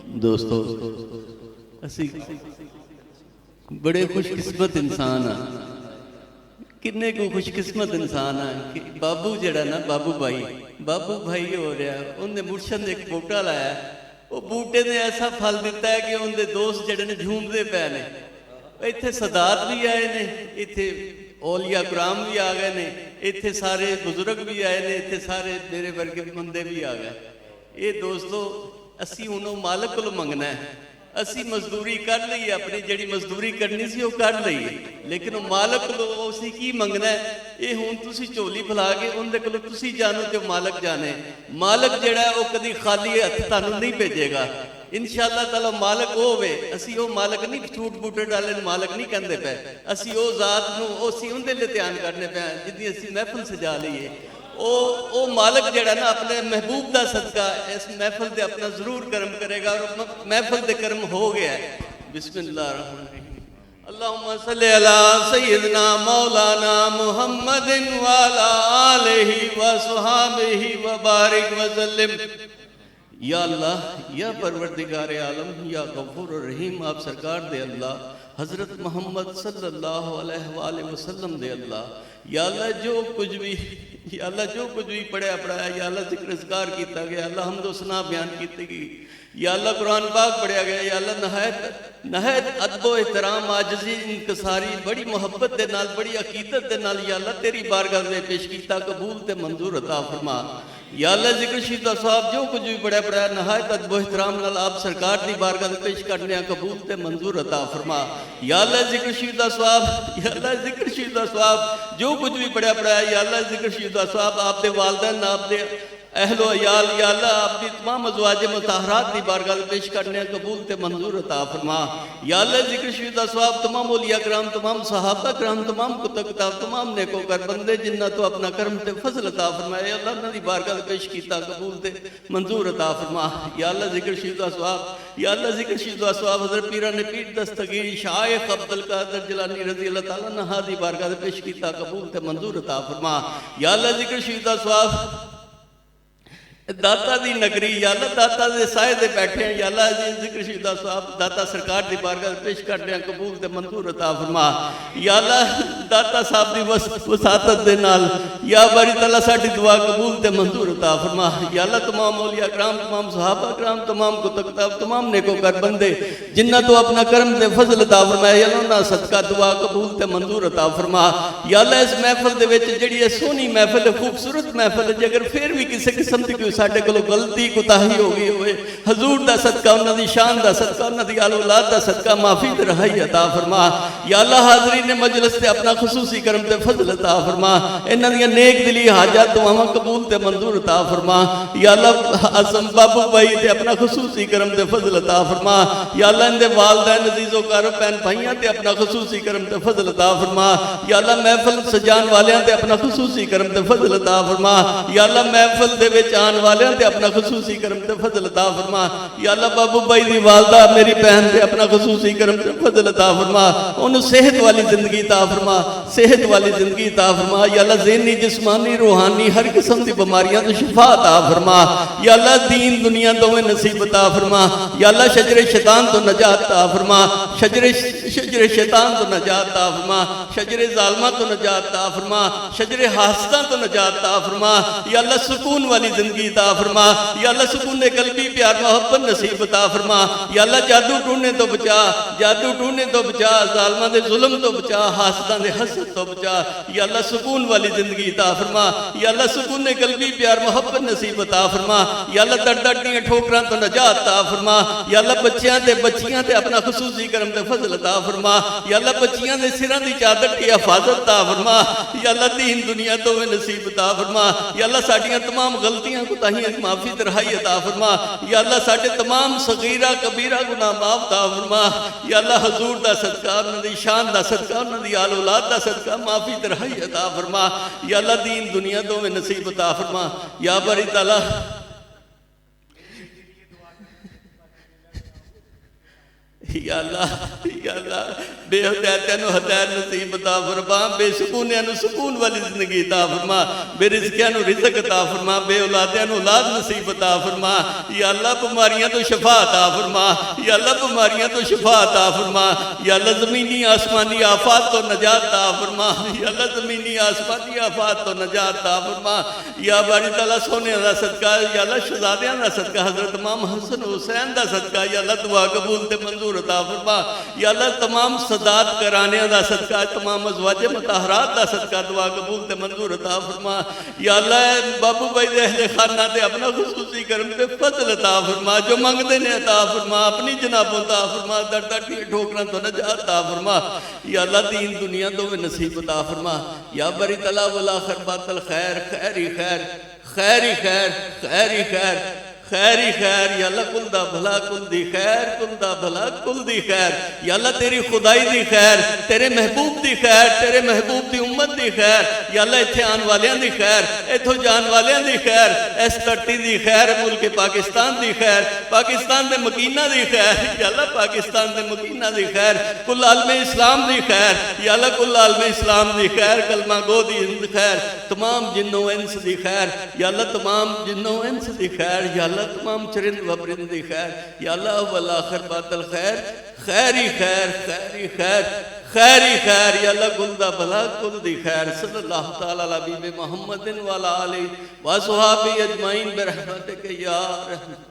دوستو اسی بڑے خوش قسمت انسان ہاں، کنے کو خوش قسمت انسان ہے کہ بابو جڑا نا بابو بھائی ہو رہا ہے، انہیں مرشد نے ایک بوٹا لایا، وہ بوٹے نے ایسا پھل دیتا ہے کہ انہیں دوست جڑے نے جھوم دے پے نے، ایتھے صدات بھی آئے نے، ایتھے اولیاء کرام بھی آ گئے نے، ایتھے سارے بزرگ بھی آئے نے، ایتھے سارے میرے ورگے بندے بھی آ گئے۔ یہ دوستو اسی انہوں مالک کو منگنا ہے، اسی مزدوری کر لئی اپنی جڑی مزدوری کرنی سی وہ کر لئی، لیکن وہ مالک کو اسی کی منگنا ہے۔ یہ ہون تسی چولی پھلا کے ان دے کلو تسی جانو جو مالک جانے، مالک جڑا ہے وہ کدی خالی ہاتھ تانوں نہیں بھیجے گا انشاءاللہ تعالی۔ مالک ہووے، اسی وہ مالک نہیں جھوٹ بوٹے ڈالے مالک نہیں کہندے پے، اسی وہ ذات نو اسی ان دے لئے دھیان کرنے پے جدی اسی محفل سجا لئیے۔ او مالک جڑا نا اپنے محبوب دا صدقہ اس محفل دے اپنا ضرور کرم کرے گا، اور محفل دے کرم ہو گیا ہے۔ بسم اللہ الرحمن الرحیم۔ اللہم صلی علی سیدنا مولانا محمد وعلا آلہ وصحابہ وبارک وسلم۔ یا اللہ، یا پروردگار عالم، یا غفور الرحیم، آپ سرکار دے اللہ، حضرت محمد صلی اللہ علیہ وآلہ وسلم دے اللہ۔ یا اللہ جو کچھ بھی پڑھیا پڑھایا، یا اللہ ذکر اذکار کیتا گیا، اللہ حمد و ثنا بیان کیتی گئی، یا اللہ قرآن پاک پڑھیا گیا، یا اللہ نہایت ادب و احترام عاجزی انکساری بڑی محبت دے نال بڑی عقیدت دے نال یا اللہ تیری بارگاہ میں پیش کیتا، قبول تے منظور عطا فرما۔ یا اللہ ذکر شریف دا ثواب جو کچھ بھی پڑھیا نہایت ادب و احترام نال آپ سرکار دی بارگاہ میں پیش کرنے قبول تے منظور عطا فرما۔ یا اللہ ذکر شریف دا ثواب، یا اللہ ذکر شریف دا ثواب جو کچھ بھی پڑھیا یا اللہ ذکر شریف دا ثواب آپ دے والدین، آپ دے اہل و عیال، یا اللہ آپ دی تمام ازواج مطہرات دی بارگاہ میں پیش کرنے قبول تے منظور عطا فرما۔ یا اللہ ذکر شریف دا ثواب تمام اولیاء کرام، تمام صحابہ کرام، تمام کتب کتاب، تمام نیکوکار بندے جنہ تو اپنا کرم تے فضل عطا فرمائے، یا اللہ انہاں دی بارگاہ میں پیش کیتا قبول تے منظور عطا فرما۔ یا اللہ ذکر شریف دا ثواب، یا اللہ ذکر شریف دا ثواب حضرت پیران پیر دستگیر شیخ عبدالقادر جیلانی رضی اللہ تعالیٰ عنہ دی بارگاہ میں پیش کیتا قبول تے منظور عطا فرما۔ یا اللہ ذکر شریف دا ثواب داتا دی نگری، یا اللہ داتا دے سائے دے بیٹھے ہیں، یا اللہ ذکر شریف دا ثواب داتا سرکار دی بارگاہ پیش کرنے قبول تے منظور عطا فرما۔ یا اللہ داتا صاحب دی وساطت دے نال یا باری تعالیٰ ساڑھی دعا قبول تے منظور عطا فرما۔ یا اللہ تمام اولیاء کرام، تمام صحابہ کرام، تمام کتب کتاب، تمام نیکوکار بندے جنہ تو اپنا کرم تے فضل عطا فرمائے، یا اللہ انہاں صدقہ دعا قبول تے منظور عطا فرما۔ یا اللہ اس محفل دے وچ جڑی ہے سونی محفل ہے، خوبصورت محفل ہے، اگر پھر بھی کسی قسم دی کوئی ساڑھے کلو غلطی کوتاہی ہو گئی ہوئے، حضور دا صدقہ، انہاں دی شان دا صدقہ، انہاں دی آل اولاد دا صدقہ معافی تے رہائی عطا فرما۔ یا اللہ حاضرین مجلس تے اپنا خصوصی کرم تے فضل عطا فرما، انہاں دی نیک دلی حاجات دعاواں قبول تے منظور عطا فرما۔ یا اللہ عظم بابو بھائی تے اپنا خصوصی کرم تے فضل عطا فرما۔ یا اللہ ان دے والدین عزیز و کار بہن بھائیاں تے اپنا خصوصی کرم تے فضل عطا فرما۔ یا اللہ محفل سجان والیاں تے اپنا خصوصی کرم تے فضل عطا فرما۔ یا اللہ محفل دے وچ آن والیاں تے اپنا خصوصی کرم تے فضل عطا فرما۔ یا اللہ بابو بھائی دی والدہ میری بہن تے اپنا خصوصی کرم تے فضل عطا فرما، انہوں صحت والی زندگی عطا فرما، صحت والی زندگی عطا فرما۔ یا اللہ ذہنی جسمانی روحانی ہر قسم دی بیماریاں تے شفا عطا فرما۔ یا اللہ دین دنیا دویں نصیب عطا فرما۔ یا اللہ شجر شیطان تو نجات عطا فرما، شجر شیطان تو نجات عطا فرما، شجر ظالمہ تو نجات عطا فرما، شجر حاسدہ تو نجات عطا فرما۔ یا اللہ سکون والی زندگی عطا فرما۔ یا اللہ سکون قلبی پیار محبت نصیب عطا فرما۔ یا اللہ جادو ٹونے تو بچا، جادو ٹونے تو بچا، ظالمہ دے ظلم تو بچا، حاسدان دے حسد تو بچا۔ یا اللہ سکون والی زندگی عطا فرما۔ یا اللہ سکون قلبی پیار محبت نصیب عطا فرما۔ یا اللہ در در دیاں ٹھوکراں تو نجات عطا فرما۔ یا اللہ بچیاں تے اپنا خصوصی کرم تے فضل عطا فرما۔ یا اللہ بچیاں دے سراں دی چادر کی حفاظت عطا فرما۔ یا اللہ دین دنیا تو نصیب عطا فرما۔ یا اللہ ساڈیاں تمام غلطیاں کوتاہیاں معافی تے رہائی عطا فرما۔ یا اللہ ساڈے تمام صغیرہ کبیرہ گناہ معاف عطا فرما۔ یا اللہ حضور دا صدقہ، انہاں دی شان دا صدقہ، انہاں دی آل اولاد دا صدقہ معافی تے رہائی عطا فرما۔ یا اللہ دین دنیا تو نصیب عطا فرما۔ یا باری تعالیٰ یا اللہ بے ہدایتیاں نو ہدایت نصیب عطا فرما، بے سکونیاں نو سکون والی زندگی عطا فرما، بے رزقیاں نو رزق عطا فرما، بے اولادیاں نو اولاد نصیب عطا فرما، یا اللہ بیماریاں تو شفا عطا فرما، یا اللہ بیماریاں تو شفا عطا فرما، یا اللہ زمینی آسمانی آفات تو نجات عطا فرما، یا اللہ زمینی آسمانی آفات تو نجات عطا فرما، یا باری تعالیٰ سونے دا صدقہ، یا اللہ شہزادیاں دا صدقہ، حضرت امام حسن حسین دا صدقہ، یا اللہ دعا قبول تے منظور عطا فرما، یا اللہ تمام سادات کرانے دا صدقہ، تمام ازواج مطہرات دا صدقہ دعا قبول تے منظور عطا فرما، یا اللہ بابو بھائی دے اہل خانہ تے اپنا خصوصی کرم تے فضل عطا فرما، جو منگدے نے عطا فرما، اپنی جنابوں عطا فرما، در در کی ٹھوکراں تو نجات عطا فرما، یا اللہ دین دنیا تو بھی نصیب عطا فرما، یا بری تلا والآخر باطل خیر خیری خیر خیری خیر خیری خیر خیری خیر، یا اللہ کل دا بھلا کل دی خیر، کل دا بھلا کل دی خیر، یا اللہ تیری خدائی دی خیر، تیرے محبوب دی خیر، تیرے محبوب دی امت دی خیر، یا اللہ اتھے آن والیاں دی خیر، اتھو جان والیاں دی خیر، اس ترٹی دی خیر، ملک پاکستان دی خیر، پاکستان دے مکینہ دی خیر، یا اللہ پاکستان دے مکینہ دی خیر، کل عالم اسلام دی خیر، یا اللہ کل عالم اسلام دی خیر، کلمہ گو دی خیر، تمام جنوں انس دی خیر، یا اللہ تمام جنوں انس دی خیر، یا اللہ تمام چرند و پرند دی خیر، یا اللہ والآخر باطل خیر خیری خیر خیری خیر خیری خیر، یا اللہ کل دا بھلا کل دی خیر، صلی اللہ تعالیٰ علی حبیب محمد وعلی آلہ و صحابہ اجمعین برحمتک یا رحمت